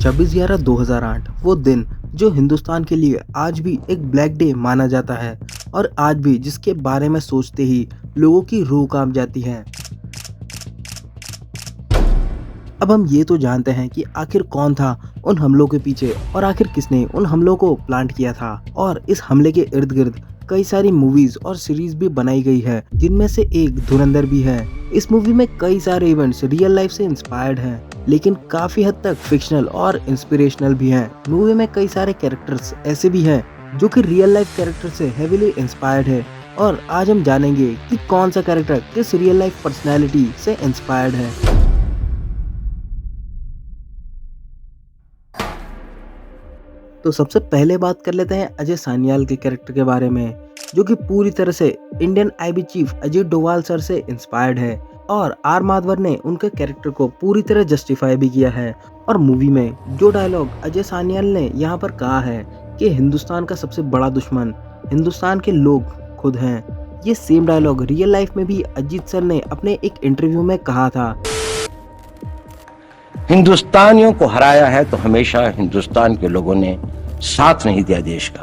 26/11/2008 वो दिन जो हिंदुस्तान के लिए आज भी एक ब्लैक डे माना जाता है और आज भी जिसके बारे में सोचते ही लोगों की रूह कांप जाती है। अब हम ये तो जानते हैं कि आखिर कौन था उन हमलों के पीछे और आखिर किसने उन हमलों को प्लांट किया था, और इस हमले के इर्द गिर्द कई सारी मूवीज और सीरीज भी बनाई गई है, जिनमें से एक धुरंधर भी है। इस मूवी में कई सारे इवेंट्स रियल लाइफ से इंस्पायर्ड हैं, लेकिन काफी हद तक फिक्शनल और इंस्पिरेशनल भी हैं। मूवी में कई सारे कैरेक्टर्स ऐसे भी हैं जो कि रियल लाइफ कैरेक्टर से हेवीली इंस्पायर्ड है, और आज हम जानेंगे कि कौन सा कैरेक्टर किस रियल लाइफ पर्सनैलिटी से इंस्पायर्ड है। तो सबसे पहले बात कर लेते हैं अजय सान्याल के कैरेक्टर के बारे में, जो कि पूरी तरह से Indian IB chief Ajit Doval sir से इंस्पायर्ड है, और आर माधवन ने उनके कैरेक्टर को पूरी तरह जस्टिफाई भी किया है। और मूवी में जो डायलॉग अजय सान्याल ने यहाँ पर कहा है कि हिंदुस्तान का सबसे बड़ा दुश्मन हिंदुस्तान के लोग खुद हैं, ये सेम डायलॉग रियल लाइफ में भी अजीत सर ने अपने एक इंटरव्यू में कहा था। हिंदुस्तानियों को हराया है तो हमेशा हिंदुस्तान के लोगों ने साथ नहीं दिया देश का।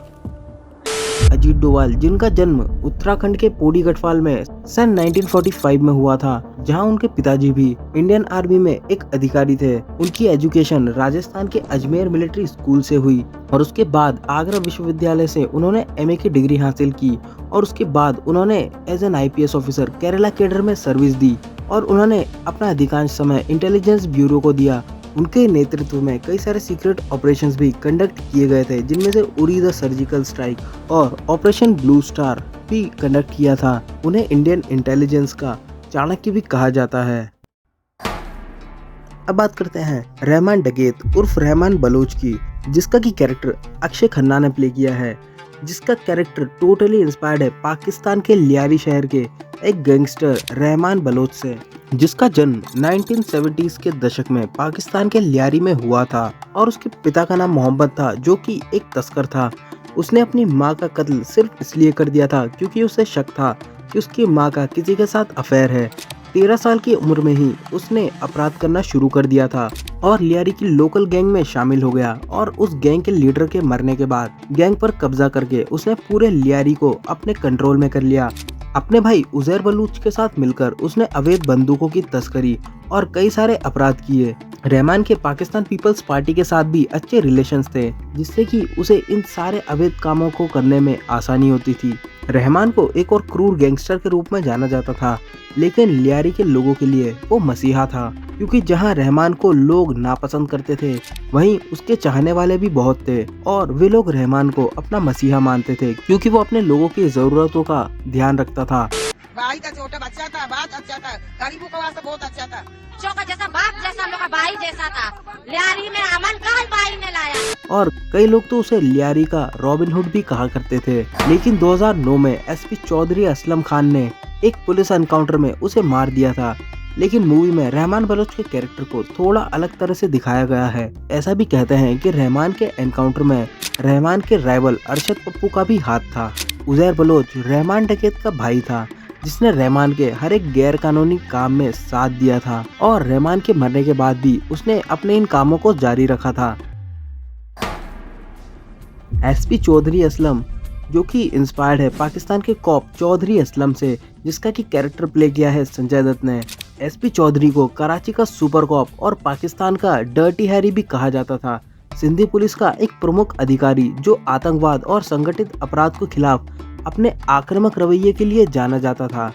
अजीत डोभाल, जिनका जन्म उत्तराखंड के पौड़ी गढ़वाल में सन 1945 में हुआ था, जहां उनके पिताजी भी इंडियन आर्मी में एक अधिकारी थे। उनकी एजुकेशन राजस्थान के अजमेर मिलिट्री स्कूल से हुई, और उसके बाद आगरा विश्वविद्यालय से उन्होंने एमए की डिग्री हासिल की, और उसके बाद उन्होंने as an IPS officer Kerala cadre में सर्विस दी, और उन्होंने अपना अधिकांश समय इंटेलिजेंस ब्यूरो को दिया। उनके नेतृत्व में कई सारे सीक्रेट ऑपरेशंस भी कंडक्ट किए गए थे, जिनमें से उरी द सर्जिकल स्ट्राइक और ऑपरेशन ब्लू स्टार भी कंडक्ट किया था। उन्हें इंडियन इंटेलिजेंस का चाणक्य भी कहा जाता है। अब बात करते हैं रहमान डकैत उर्फ रहमान बलोच की, जिसका की कैरेक्टर अक्षय खन्ना ने प्ले किया है, जिसका कैरेक्टर टोटली इंस्पायर्ड है पाकिस्तान के लियारी शहर के एक गैंगस्टर रहमान बलोच से, जिसका जन्म 1970s के दशक में पाकिस्तान के लियारी में हुआ था। और उसके पिता का नाम मोहम्मद था, जो कि एक तस्कर था। उसने अपनी मां का कत्ल सिर्फ इसलिए कर दिया था क्योंकि उसे शक था कि उसकी मां का किसी के साथ अफेयर है। 13 साल की उम्र में ही उसने अपराध करना शुरू कर दिया था और लियारी की लोकल गैंग में शामिल हो गया, और उस गैंग के लीडर के मरने के बाद गैंग पर कब्जा करके उसने पूरे लियारी को अपने कंट्रोल में कर लिया। अपने भाई उजैर बलूच के साथ मिलकर उसने अवैध बंदूकों की तस्करी और कई सारे अपराध किए। रहमान के पाकिस्तान पीपल्स पार्टी के साथ भी अच्छे रिलेशंस थे, जिससे कि उसे इन सारे अवैध कामों को करने में आसानी होती थी। रहमान को एक और क्रूर गैंगस्टर के रूप में जाना जाता था, लेकिन लियारी के लोगों के लिए वो मसीहा था, क्योंकि जहां रहमान को लोग नापसंद करते थे, वहीं उसके चाहने वाले भी बहुत थे, और वे लोग रहमान को अपना मसीहा मानते थे, क्योंकि वो अपने लोगों की जरूरतों का ध्यान रखता था। भाई का छोटा बच्चा था, बात अच्छा था, गरीबों का वास्ते बहुत अच्छा था, चौका जैसा बाप जैसा, हम लोग का भाई जैसा था। लियारी में अमन का भाई ने लाया। और कई लोग तो उसे लियारी का रॉबिन हुड भी कहा करते थे, लेकिन 2009 में एसपी चौधरी असलम खान ने एक पुलिस एनकाउंटर में उसे मार दिया था। लेकिन मूवी में रहमान बलोच के कैरेक्टर को थोड़ा अलग तरह से दिखाया गया है। ऐसा भी कहते हैं कि रहमान के एनकाउंटर में रहमान के राइवल अरशद पप्पू का भी हाथ था। उजैर बलोच रहमान डकैत का भाई था, जिसने रहमान के हर एक गैर कानूनी काम में साथ दिया था, और रहमान के मरने के बाद भी उसने अपने इन कामों को जारी रखा था। एसपी चौधरी असलम, जो कि इंस्पायर्ड है पाकिस्तान के कॉप चौधरी असलम से, जिसका की कैरेक्टर प्ले किया है संजय दत्त ने। एसपी चौधरी को कराची का सुपर कॉप और पाकिस्तान का डर्टी हैरी भी कहा जाता था। सिंधी पुलिस का एक प्रमुख अधिकारी जो आतंकवाद और संगठित अपराध के खिलाफ अपने आक्रामक रवैये के लिए जाना जाता था,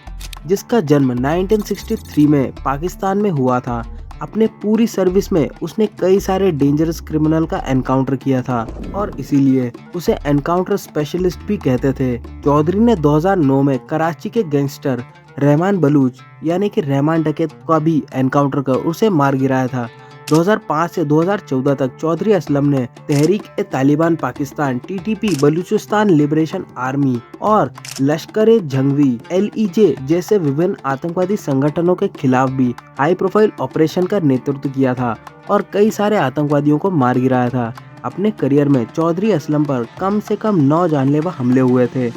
जिसका जन्म 1963 में पाकिस्तान में हुआ था। अपने पूरी सर्विस में उसने कई सारे डेंजरस क्रिमिनल का एनकाउंटर किया था, और इसीलिए उसे एनकाउंटर स्पेशलिस्ट भी कहते थे। चौधरी ने 2009 में कराची के गैंगस्टर रहमान बलूच यानी कि रहमान डकैत का भी एनकाउंटर कर उसे मार गिराया था। 2005 से 2014 तक चौधरी असलम ने Tehrik-e-Taliban Pakistan TTP, Balochistan liberation army और लश्कर-ए-जंगवी LEJ जैसे विभिन्न आतंकवादी संगठनों के खिलाफ भी हाई प्रोफाइल ऑपरेशन का नेतृत्व किया था, और कई सारे आतंकवादियों को मार गिराया था। अपने करियर में चौधरी असलम पर कम से कम 9 जानलेवा हमले हुए थे,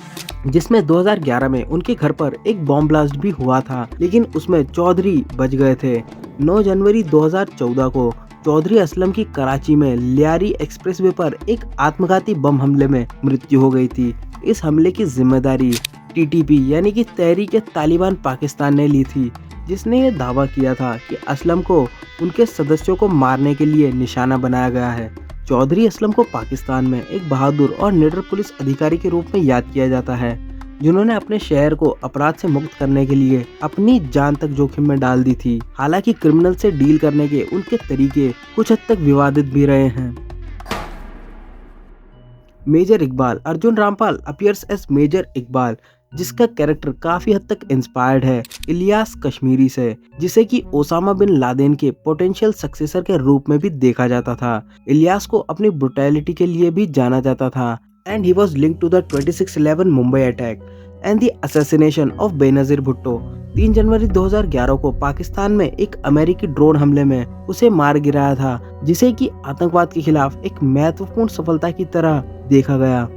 जिसमें 2011 में उनके घर पर एक बॉम्ब ब्लास्ट भी हुआ था, लेकिन उसमें चौधरी बच गए थे। 9 जनवरी 2014 को चौधरी असलम की कराची में लियारी एक्सप्रेसवे पर एक आत्मघाती बम हमले में मृत्यु हो गई थी। इस हमले की जिम्मेदारी टीटीपी यानी कि तहरीक तालिबान पाकिस्तान ने ली थी, जिसने ये दावा किया था कि असलम को उनके सदस्यों को मारने के लिए निशाना बनाया गया है। चौधरी असलम को पाकिस्तान में एक बहादुर और निडर पुलिस अधिकारी के रूप में याद किया जाता है, जिन्होंने अपने शहर को अपराध से मुक्त करने के लिए अपनी जान तक जोखिम में डाल दी थी। हालांकि क्रिमिनल से डील करने के उनके तरीके कुछ हद तक विवादित भी रहे हैं। Major Iqbal Arjun Rampal appears as major Iqbal, जिसका कैरेक्टर काफी हद तक इंस्पायर्ड है इलियास कश्मीरी से, जिसे कि ओसामा बिन लादेन के पोटेंशियल सक्सेसर के रूप में भी देखा जाता था। इलियास को अपनी ब्रुटैलिटी के लिए भी जाना जाता था and he was linked to the 26/11 Mumbai attack and the assassination of Benazir Bhutto. 3 जनवरी 2011 को पाकिस्तान में एक अमेरिकी ड्रोन हमले में उसे मार गिराया था, जिसे कि आतंकवाद के खिलाफ एक महत्वपूर्ण सफलता की तरह देखा गया।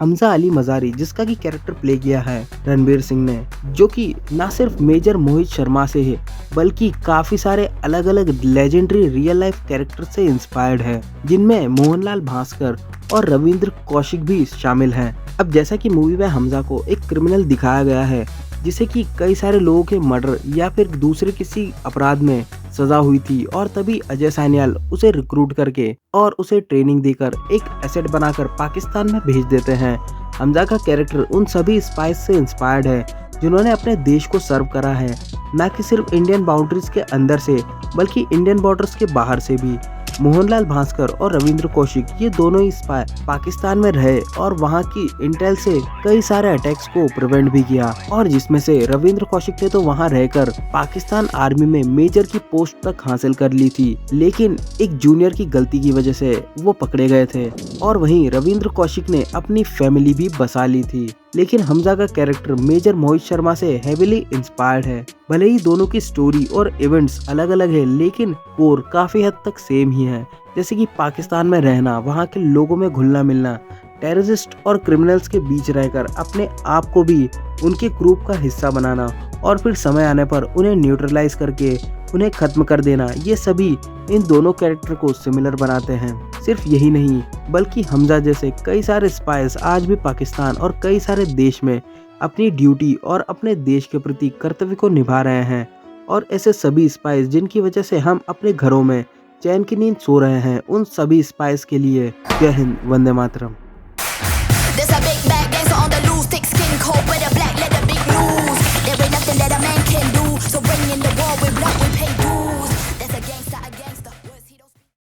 हमजा अली मजारी, जिसका की कैरेक्टर प्ले किया है रणवीर सिंह ने, जो कि न सिर्फ मेजर मोहित शर्मा से है बल्कि काफी सारे अलग अलग लेजेंडरी रियल लाइफ कैरेक्टर से इंस्पायर्ड है, जिनमें मोहनलाल भास्कर और रविंद्र कौशिक भी शामिल हैं। अब जैसा कि मूवी में हमजा को एक क्रिमिनल दिखाया गया है, जिसे कि कई सारे लोगों के मर्डर या फिर दूसरे किसी अपराध में सजा हुई थी, और तभी अजय सान्याल उसे रिक्रूट करके और उसे ट्रेनिंग देकर एक एसेट बनाकर पाकिस्तान में भेज देते हैं। हमजा का कैरेक्टर उन सभी स्पाइस से इंस्पायर्ड है जिन्होंने अपने देश को सर्व करा है, न कि सिर्फ इंडियन बाउंड्रीज के अंदर से बल्कि इंडियन बॉर्डर्स के बाहर से भी। मोहनलाल भास्कर और रविंद्र कौशिक, ये दोनों ही स्पाई पाकिस्तान में रहे और वहां की इंटेल से कई सारे अटैक्स को प्रिवेंट भी किया, और जिसमें से रविंद्र कौशिक ने तो वहां रहकर पाकिस्तान आर्मी में मेजर की पोस्ट तक हासिल कर ली थी, लेकिन एक जूनियर की गलती की वजह से वो पकड़े गए थे। और वहीं रविंद्र कौशिक ने अपनी फैमिली भी बसा ली थी। लेकिन हमजा का कैरेक्टर मेजर मोहित शर्मा से हेविली इंस्पायर्ड है। भले ही दोनों की स्टोरी और इवेंट्स अलग अलग है, लेकिन कोर काफी हद तक सेम ही है। जैसे कि पाकिस्तान में रहना, वहाँ के लोगों में घुलना मिलना, टेररिस्ट और क्रिमिनल्स के बीच रहकर अपने आप को भी उनके ग्रुप का हिस्सा बनाना, और फिर समय आने पर उन्हें न्यूट्रलाइज करके उन्हें खत्म कर देना, ये सभी इन दोनों कैरेक्टर को सिमिलर बनाते हैं। सिर्फ यही नहीं बल्कि हमजा जैसे कई सारे स्पाइस आज भी पाकिस्तान और कई सारे देश में अपनी ड्यूटी और अपने देश के प्रति कर्तव्य को निभा रहे हैं, और ऐसे सभी स्पाइस जिनकी वजह से हम अपने घरों में चैन की नींद सो रहे हैं, उन सभी स्पाइस के लिए जय हिंद, वंदे मातरम।